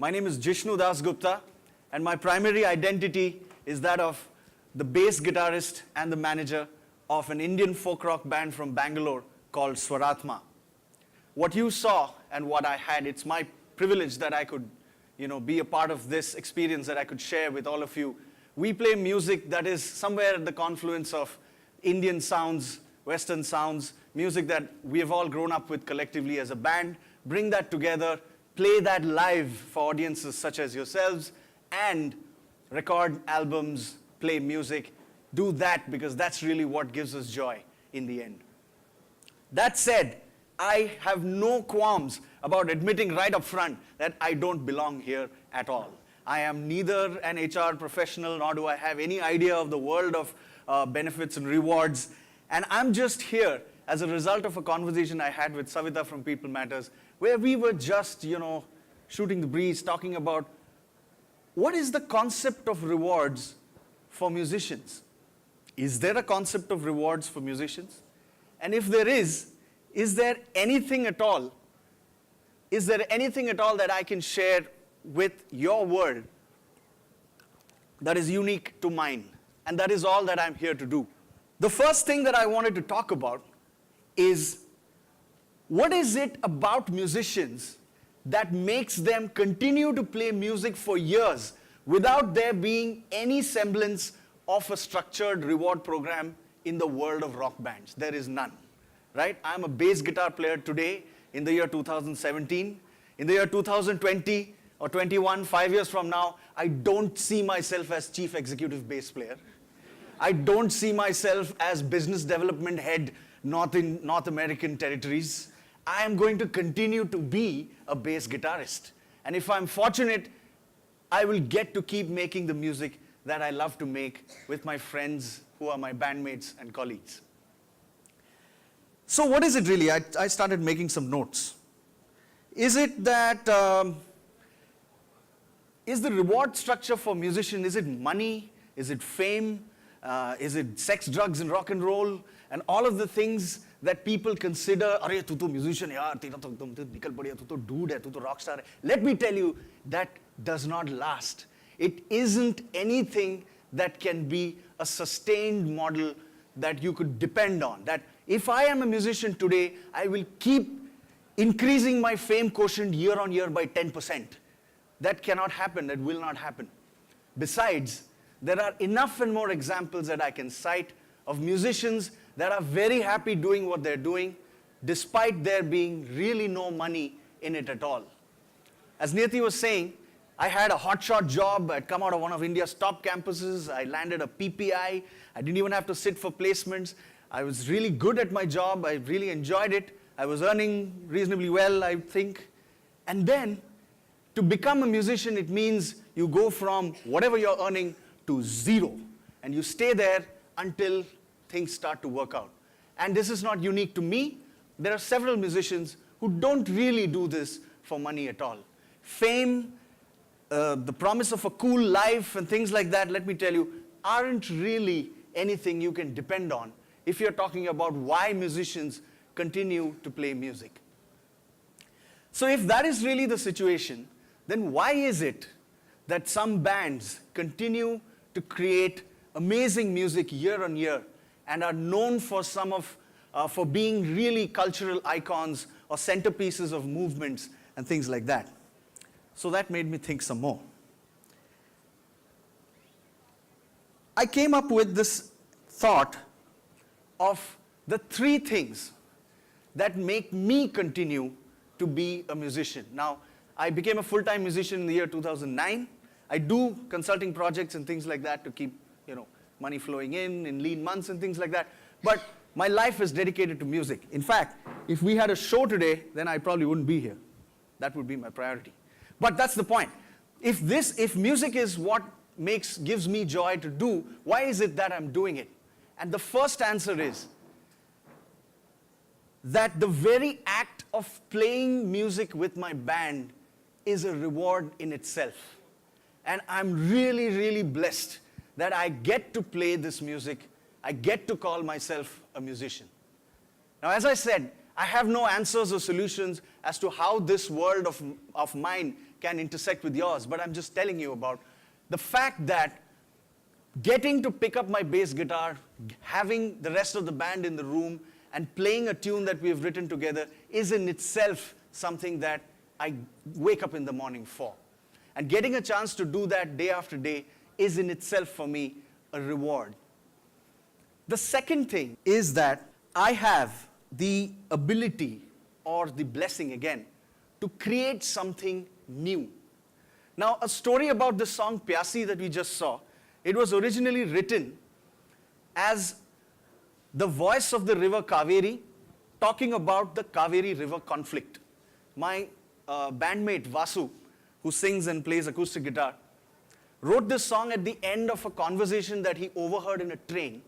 My name is Jishnu Dasgupta, and my primary identity is that of the bass guitarist and the manager of an Indian folk rock band from Bangalore called Swarathma. What you saw and what I had, it's my privilege that I could, be a part of this experience that I could share with all of you. We play music that is somewhere at the confluence of Indian sounds, Western sounds, music that we have all grown up with collectively as a band, bring that together, play that live for audiences such as yourselves, and record albums, play music, do that because that's really what gives us joy in the end. That said, I have no qualms about admitting right up front that I don't belong here at all. I am neither an HR professional, nor do I have any idea of the world of benefits and rewards. And I'm just here as a result of a conversation I had with Savita from People Matters, where we were just, shooting the breeze, talking about what is the concept of rewards for musicians? Is there a concept of rewards for musicians? And if there is there anything at all? Is there anything at all that I can share with your world that is unique to mine? And that is all that I'm here to do. The first thing that I wanted to talk about is what is it about musicians that makes them continue to play music for years without there being any semblance of a structured reward program in the world of rock bands? There is none, right? I'm a bass guitar player today in the year 2017. In the year 2020 or 21, 5 years from now, I don't see myself as chief executive bass player. I don't see myself as business development head North American territories. I am going to continue to be a bass guitarist. And if I'm fortunate, I will get to keep making the music that I love to make with my friends who are my bandmates and colleagues. So what is it really? I started making some notes. Is it that, is the reward structure for musicians, is it money? Is it fame? Is it sex, drugs, and rock and roll? And all of the things that people consider, "Arey, tu to musician yaar, tera to nikal padya, tu to dude hai, tu to rock star hai." Let me tell you, that does not last. It isn't anything that can be a sustained model that you could depend on. That if I am a musician today, I will keep increasing my fame quotient year on year by 10%. That cannot happen, that will not happen. Besides, there are enough and more examples that I can cite of musicians that are very happy doing what they're doing, despite there being really no money in it at all. As Niyati was saying, I had a hotshot job. I'd come out of one of India's top campuses. I landed a PPI. I didn't even have to sit for placements. I was really good at my job. I really enjoyed it. I was earning reasonably well, I think. And then, to become a musician, it means you go from whatever you're earning to zero. And you stay there until things start to work out. And this is not unique to me. There are several musicians who don't really do this for money at all. Fame, the promise of a cool life and things like that, let me tell you, aren't really anything you can depend on if you're talking about why musicians continue to play music. So if that is really the situation, then why is it that some bands continue to create amazing music year on year and are known for for being really cultural icons or centerpieces of movements and things like that? So that made me think some more. I came up with this thought of the three things that make me continue to be a musician. Now, I became a full-time musician in the year 2009. I do consulting projects and things like that to keep, money flowing in lean months and things like that. But my life is dedicated to music. In fact, if we had a show today, then I probably wouldn't be here. That would be my priority. But that's the point. If music is what gives me joy to do, why is it that I'm doing it? And the first answer is that the very act of playing music with my band is a reward in itself. And I'm really, really blessed that I get to play this music. I get to call myself a musician. Now, as I said, I have no answers or solutions as to how this world of mine can intersect with yours, but I'm just telling you about the fact that getting to pick up my bass guitar, having the rest of the band in the room, and playing a tune that we have written together is in itself something that I wake up in the morning for. And getting a chance to do that day after day is in itself for me a reward. The second thing is that I have the ability, or the blessing again, to create something new. Now, a story about this song Pyasi that we just saw, it was originally written as the voice of the river Kaveri talking about the Kaveri river conflict. My bandmate Vasu, who sings and plays acoustic guitar, wrote this song at the end of a conversation that he overheard in a train,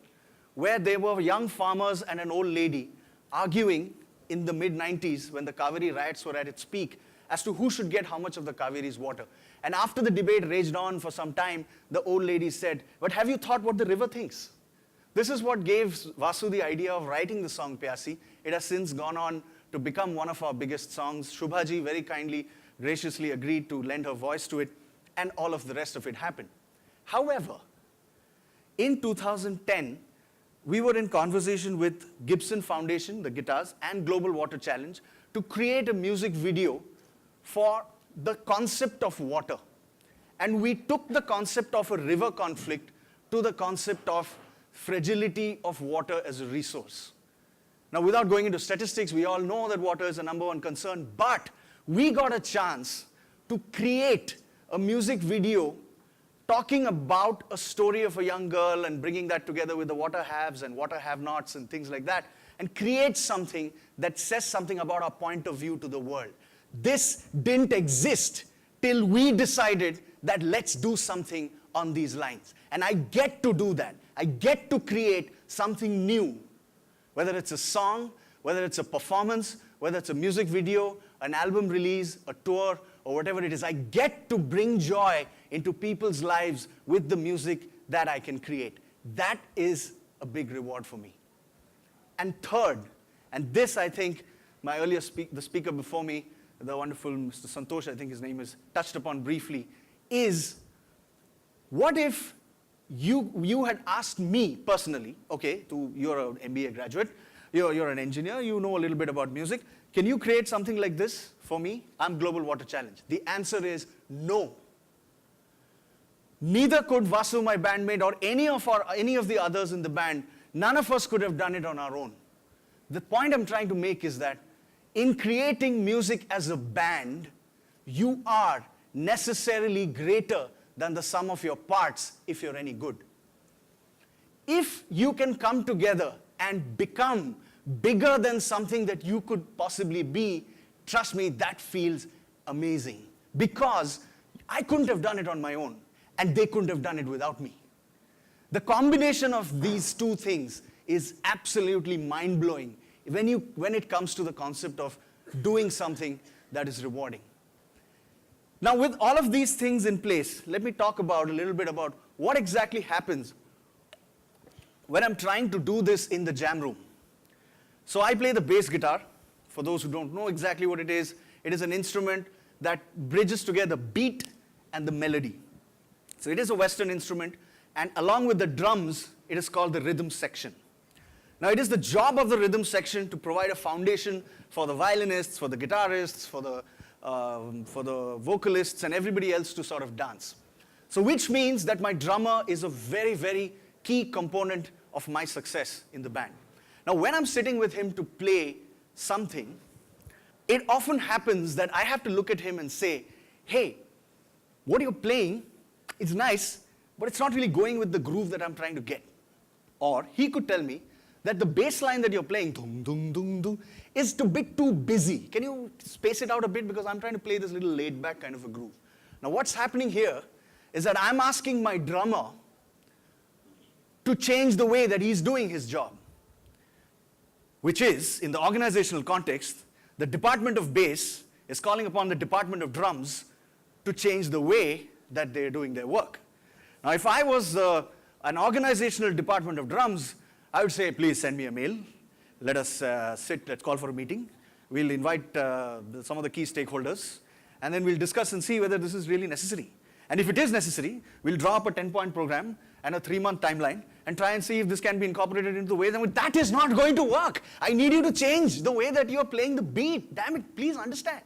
where there were young farmers and an old lady arguing in the mid-90s when the Kaveri riots were at its peak as to who should get how much of the Kaveri's water. And after the debate raged on for some time, the old lady said, "But have you thought what the river thinks?" This is what gave Vasu the idea of writing the song Pyasi. It has since gone on to become one of our biggest songs. Shubhaji very kindly, graciously agreed to lend her voice to it, and all of the rest of it happened. However, in 2010, we were in conversation with Gibson Foundation, the guitars, and Global Water Challenge to create a music video for the concept of water. And we took the concept of a river conflict to the concept of fragility of water as a resource. Now, without going into statistics, we all know that water is the #1 concern, but we got a chance to create a music video talking about a story of a young girl and bringing that together with the water haves and water have-nots and things like that, and create something that says something about our point of view to the world. This didn't exist till we decided that let's do something on these lines. And I get to do that. I get to create something new. Whether it's a song, whether it's a performance, whether it's a music video, an album release, a tour, or whatever it is, I get to bring joy into people's lives with the music that I can create. That is a big reward for me. And third, and this I think my earlier the speaker before me, the wonderful Mr. Santosh, I think his name is, touched upon briefly, is what if you had asked me personally, okay, you're an MBA graduate, you're an engineer, you know a little bit about music, can you create something like this for me? I'm Global Water Challenge. The answer is no. Neither could Vasu, my bandmate, or any of the others in the band. None of us could have done it on our own. The point I'm trying to make is that in creating music as a band, you are necessarily greater than the sum of your parts if you're any good. If you can come together and become bigger than something that you could possibly be, trust me, that feels amazing. Because I couldn't have done it on my own, and they couldn't have done it without me. The combination of these two things is absolutely mind-blowing when it comes to the concept of doing something that is rewarding. Now, with all of these things in place, let me talk a little bit about what exactly happens when I'm trying to do this in the jam room. So I play the bass guitar. For those who don't know exactly what it is an instrument that bridges together beat and the melody. So it is a Western instrument, and along with the drums, it is called the rhythm section. Now, it is the job of the rhythm section to provide a foundation for the violinists, for the guitarists, for the vocalists, and everybody else to sort of dance. So which means that my drummer is a very, very key component of my success in the band. Now, when I'm sitting with him to play something, it often happens that I have to look at him and say, "Hey, what you're playing is nice, but it's not really going with the groove that I'm trying to get." Or he could tell me that the bass line that you're playing, dum, dum, dum, dum, is a bit too busy. Can you space it out a bit, because I'm trying to play this little laid-back kind of a groove. Now, what's happening here is that I'm asking my drummer to change the way that he's doing his job, which is, in the organizational context, the Department of Bass is calling upon the Department of Drums to change the way that they're doing their work. Now, if I was an organizational Department of Drums, I would say, please send me a mail. Let us sit, let's call for a meeting. We'll invite some of the key stakeholders, and then we'll discuss and see whether this is really necessary. And if it is necessary, we'll draw up a 10-point program and a 3-month timeline and try and see if this can be incorporated into the way. That is not going to work. I need you to change the way that you're playing the beat. Damn it, please understand.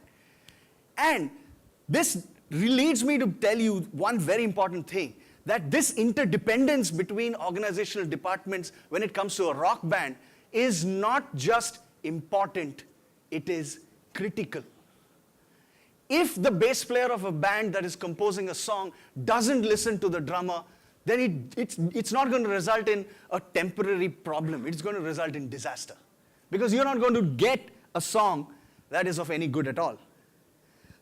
And this leads me to tell you one very important thing, that this interdependence between organizational departments when it comes to a rock band is not just important, it is critical. If the bass player of a band that is composing a song doesn't listen to the drummer, then it's not going to result in a temporary problem. It's going to result in disaster. Because you're not going to get a song that is of any good at all.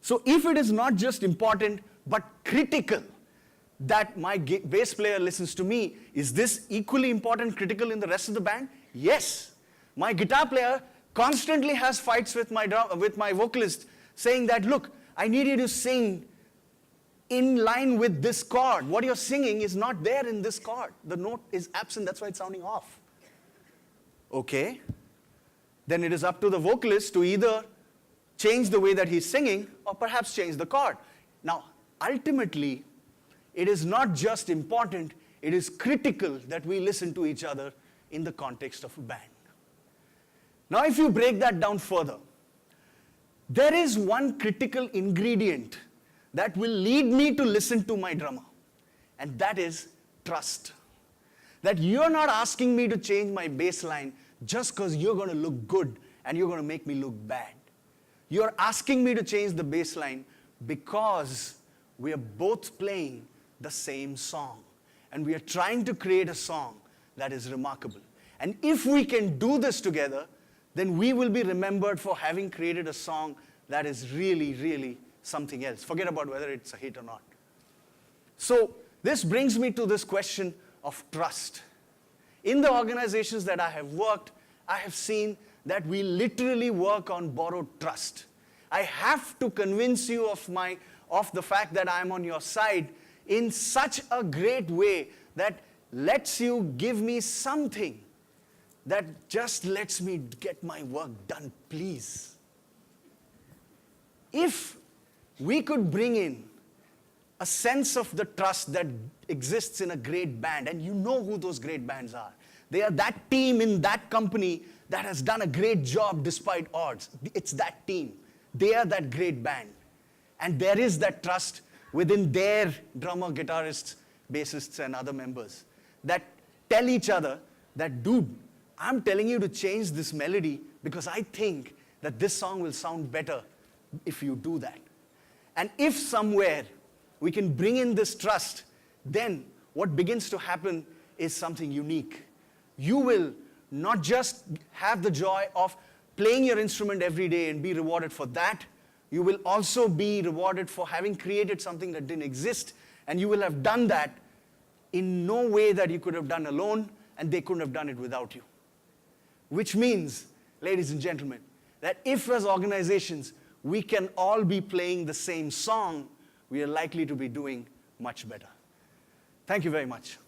So if it is not just important, but critical, that my bass player listens to me, is this equally important, critical in the rest of the band? Yes. My guitar player constantly has fights with my vocalist, saying that, look, I need you to sing in line with this chord. What you're singing is not there in this chord. The note is absent, that's why it's sounding off. Okay. Then it is up to the vocalist to either change the way that he's singing or perhaps change the chord. Now, ultimately, it is not just important, it is critical that we listen to each other in the context of a band. Now, if you break that down further, there is one critical ingredient that will lead me to listen to my drummer, and that is trust. That you're not asking me to change my bass line just because you're going to look good and you're going to make me look bad. You're asking me to change the bass line because we are both playing the same song, and we are trying to create a song that is remarkable. And if we can do this together, then we will be remembered for having created a song that is really, really something else. Forget about whether it's a hit or not. So this brings me to this question of trust. In the organizations that I have worked, I have seen that we literally work on borrowed trust. I have to convince you of the fact that I'm on your side in such a great way that lets you give me something that just lets me get my work done, please. If we could bring in a sense of the trust that exists in a great band, and you know who those great bands are. They are that team in that company that has done a great job despite odds. It's that team. They are that great band. And there is that trust within their drummer, guitarists, bassists, and other members that tell each other that, dude, I'm telling you to change this melody because I think that this song will sound better if you do that. And if somewhere we can bring in this trust, then what begins to happen is something unique. You will not just have the joy of playing your instrument every day and be rewarded for that. You will also be rewarded for having created something that didn't exist, and you will have done that in no way that you could have done alone, and they couldn't have done it without you. Which means, ladies and gentlemen, that if as organizations we can all be playing the same song, we are likely to be doing much better. Thank you very much.